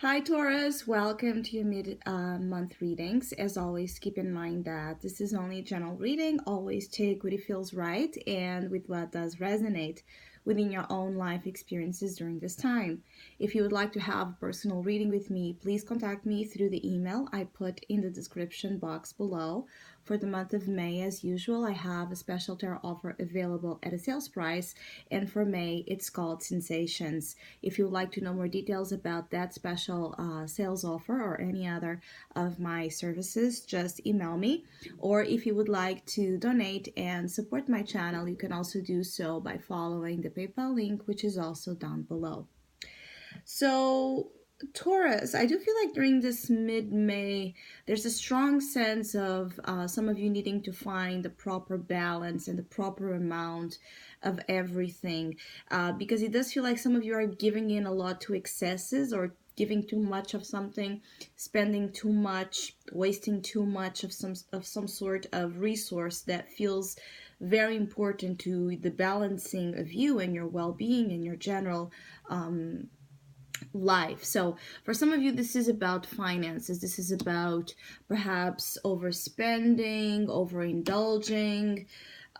Hi Taurus, welcome to your mid-month readings. As always, keep in mind that this is only a general reading. Always take what it feels right and with what does resonate within your own life experiences during this time. If you would like to have a personal reading with me, please contact me through the email I put in the description box below. For the month of May, as usual, I have a special tarot offer available at a sales price, and for May, it's called Sensations. If you would like to know more details about that special sales offer or any other of my services, just email me. Or if you would like to donate and support my channel, you can also do so by following the PayPal link, which is also down below. So, Taurus, I do feel like during this mid-May, there's a strong sense of some of you needing to find the proper balance and the proper amount of everything, because it does feel like some of you are giving in a lot to excesses or giving too much of something, spending too much, wasting too much of some sort of resource that feels very important to the balancing of you and your well-being and your general life. So for some of you, this is about finances. This is about perhaps overspending, overindulging,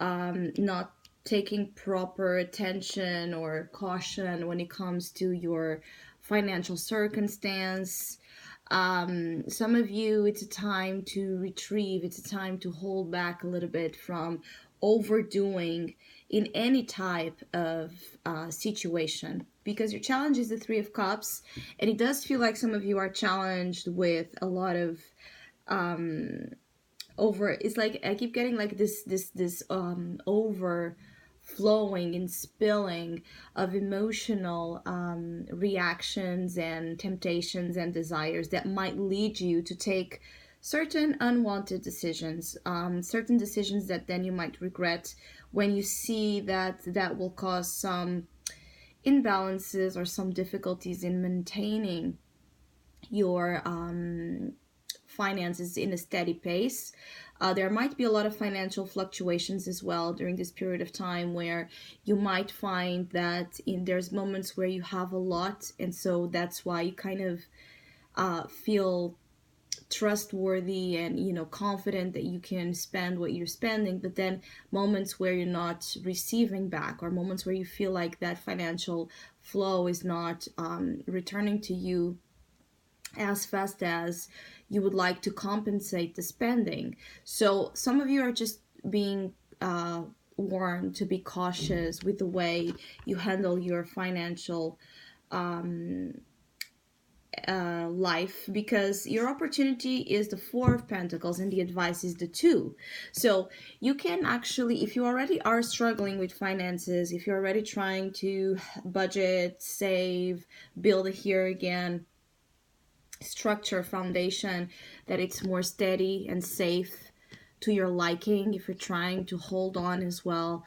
not taking proper attention or caution when it comes to your financial circumstance. Some of you, it's a time to retrieve, it's a time to hold back a little bit from overdoing in any type of situation, because your challenge is the Three of Cups, and it does feel like some of you are challenged with a lot of over. It's like I keep getting like this overflowing and spilling of emotional reactions and temptations and desires that might lead you to take certain unwanted decisions, certain decisions that then you might regret when you see that that will cause some imbalances or some difficulties in maintaining your finances in a steady pace. There might be a lot of financial fluctuations as well during this period of time, where you might find that there's moments where you have a lot, and so that's why you kind of feel trustworthy and confident that you can spend what you're spending. But then moments where you're not receiving back, or moments where you feel like that financial flow is not returning to you as fast as you would like to compensate the spending. So some of you are just being warned to be cautious with the way you handle your financial life, because your opportunity is the Four of Pentacles and the advice is the Two. So you can actually, if you already are struggling with finances, if you're already trying to budget, save, build a here again structure, foundation, that it's more steady and safe to your liking, if you're trying to hold on as well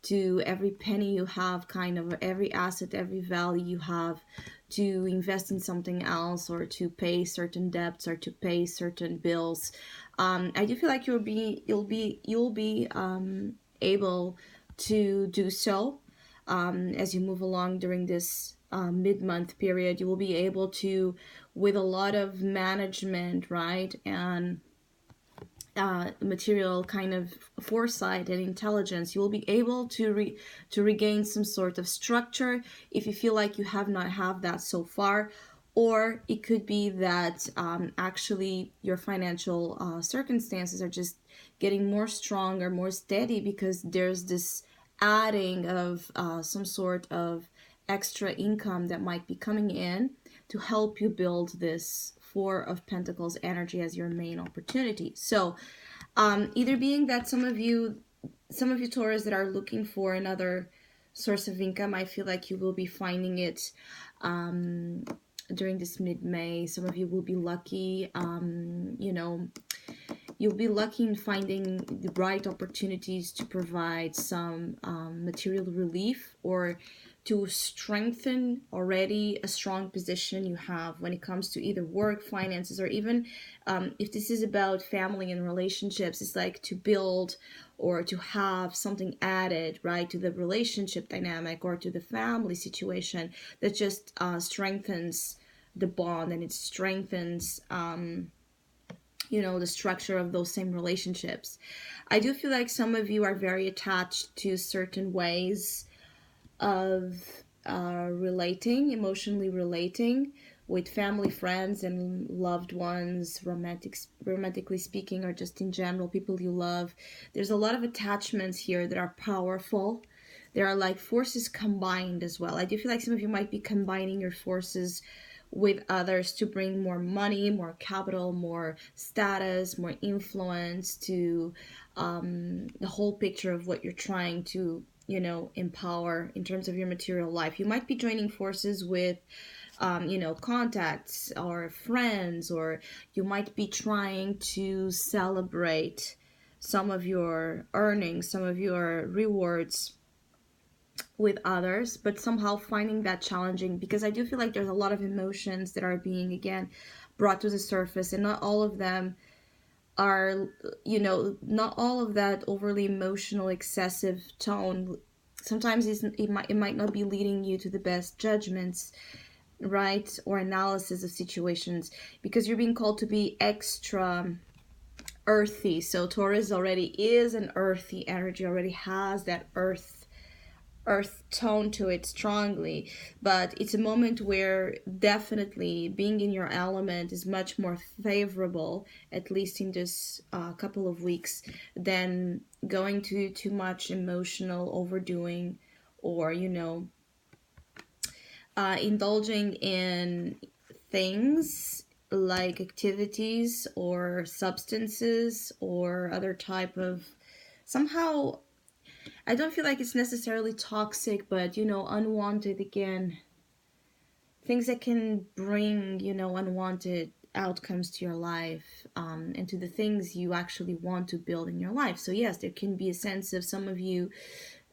to every penny you have, kind of every asset, every value you have, to invest in something else or to pay certain debts or to pay certain bills, I do feel like you'll be able to do so as you move along during this mid-month period. You will be able to, with a lot of management, right, and material kind of foresight and intelligence, you will be able to regain some sort of structure if you feel like you have not have that so far. Or it could be that actually your financial circumstances are just getting more strong or more steady, because there's this adding of some sort of extra income that might be coming in to help you build this Four of Pentacles energy as your main opportunity. So either being that some of you Taurus that are looking for another source of income, I feel like you will be finding it during this mid-May. Some of you will be lucky, you'll be lucky in finding the right opportunities to provide some material relief, or to strengthen already a strong position you have when it comes to either work, finances, or even if this is about family and relationships, it's like to build or to have something added, right, to the relationship dynamic or to the family situation that just strengthens the bond, and it strengthens the structure of those same relationships. I do feel like some of you are very attached to certain ways of emotionally relating with family, friends, and loved ones, romantically speaking, or just in general, people you love. There's a lot of attachments here that are powerful. There are like forces combined as well. I do feel like some of you might be combining your forces with others to bring more money, more capital, more status, more influence to the whole picture of what you're trying to, empower in terms of your material life. You might be joining forces with, contacts or friends, or you might be trying to celebrate some of your earnings, some of your rewards with others, but somehow finding that challenging, because I do feel like there's a lot of emotions that are being, again, brought to the surface, and not all of them are, not all of that overly emotional, excessive tone. Sometimes it might not be leading you to the best judgments, right, or analysis of situations, because you're being called to be extra earthy. So Taurus already is an earthy energy, already has that earth tone to it strongly, but it's a moment where definitely being in your element is much more favorable, at least in this couple of weeks, than going to too much emotional overdoing, or indulging in things like activities or substances or other type of, somehow, I don't feel like it's necessarily toxic, but unwanted, again, things that can bring, unwanted outcomes to your life, and to the things you actually want to build in your life. So yes, there can be a sense of some of you,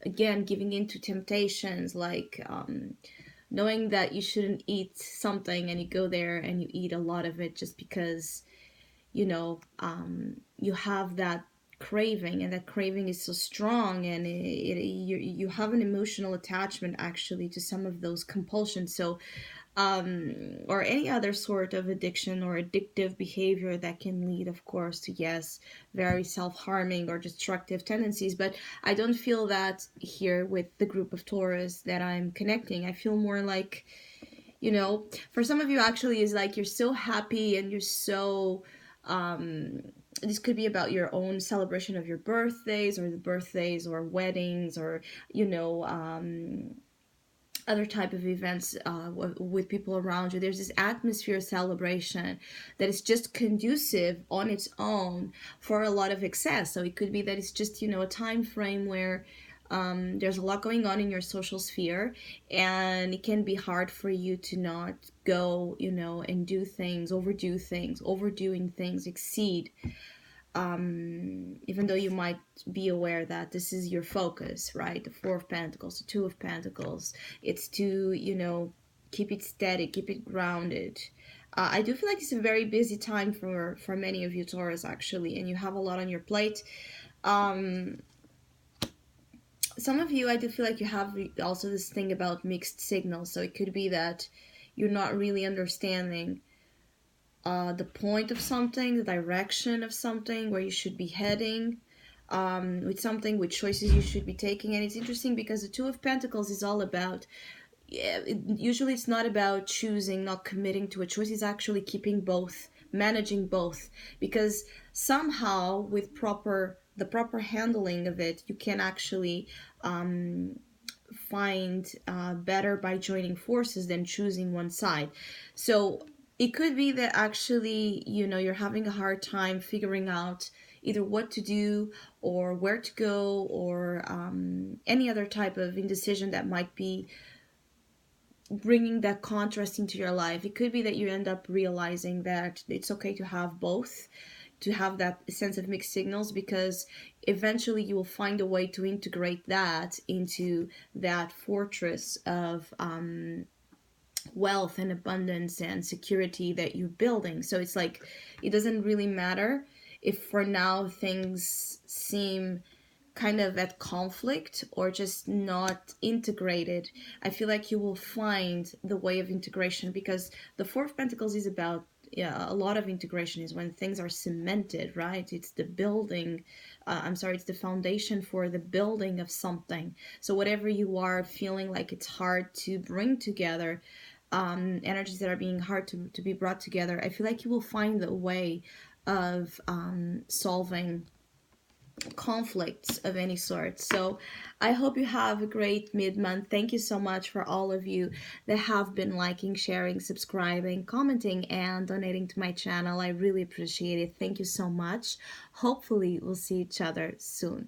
again, giving into temptations, like knowing that you shouldn't eat something, and you go there and you eat a lot of it just because you have that craving, and that craving is so strong, and you have an emotional attachment actually to some of those compulsions. So or any other sort of addiction or addictive behavior that can lead, of course, to, yes, very self-harming or destructive tendencies. But I don't feel that here with the group of Taurus that I'm connecting. I feel more like, for some of you, actually, is like you're so happy, and you're so this could be about your own celebration of your birthdays, or the birthdays or weddings, or other type of events with people around you. There's this atmosphere of celebration that is just conducive on its own for a lot of excess. So it could be that it's just a time frame where there's a lot going on in your social sphere, and it can be hard for you to not go, and do things, overdoing things, exceed, even though you might be aware that this is your focus, right? The Four of Pentacles, the Two of Pentacles. It's to, keep it steady, keep it grounded. I do feel like it's a very busy time for many of you Taurus, actually, and you have a lot on your plate. Some of you, I do feel like you have also this thing about mixed signals. So it could be that you're not really understanding the point of something, the direction of something, where you should be heading with something, with choices you should be taking. And it's interesting because the Two of Pentacles is all about, usually it's not about choosing, not committing to a choice. It's actually keeping both, managing both, because somehow with the proper handling of it, you can actually find better by joining forces than choosing one side. So it could be that actually, you're having a hard time figuring out either what to do or where to go, or any other type of indecision that might be bringing that contrast into your life. It could be that you end up realizing that it's okay to have both, to have that sense of mixed signals, because eventually you will find a way to integrate that into that fortress of wealth and abundance and security that you're building. So it's like, it doesn't really matter if for now things seem kind of at conflict or just not integrated, I feel like you will find the way of integration, because the Four of Pentacles is about, yeah, a lot of integration is when things are cemented, right? It's the building, I'm sorry, it's the foundation for the building of something. So whatever you are feeling like it's hard to bring together, energies that are being hard to be brought together, I feel like you will find a way of solving conflicts of any sort. So I hope you have a great mid-month. Thank you so much for all of you that have been liking, sharing, subscribing, commenting, and donating to my channel. I really appreciate it. Thank you so much. Hopefully we'll see each other soon.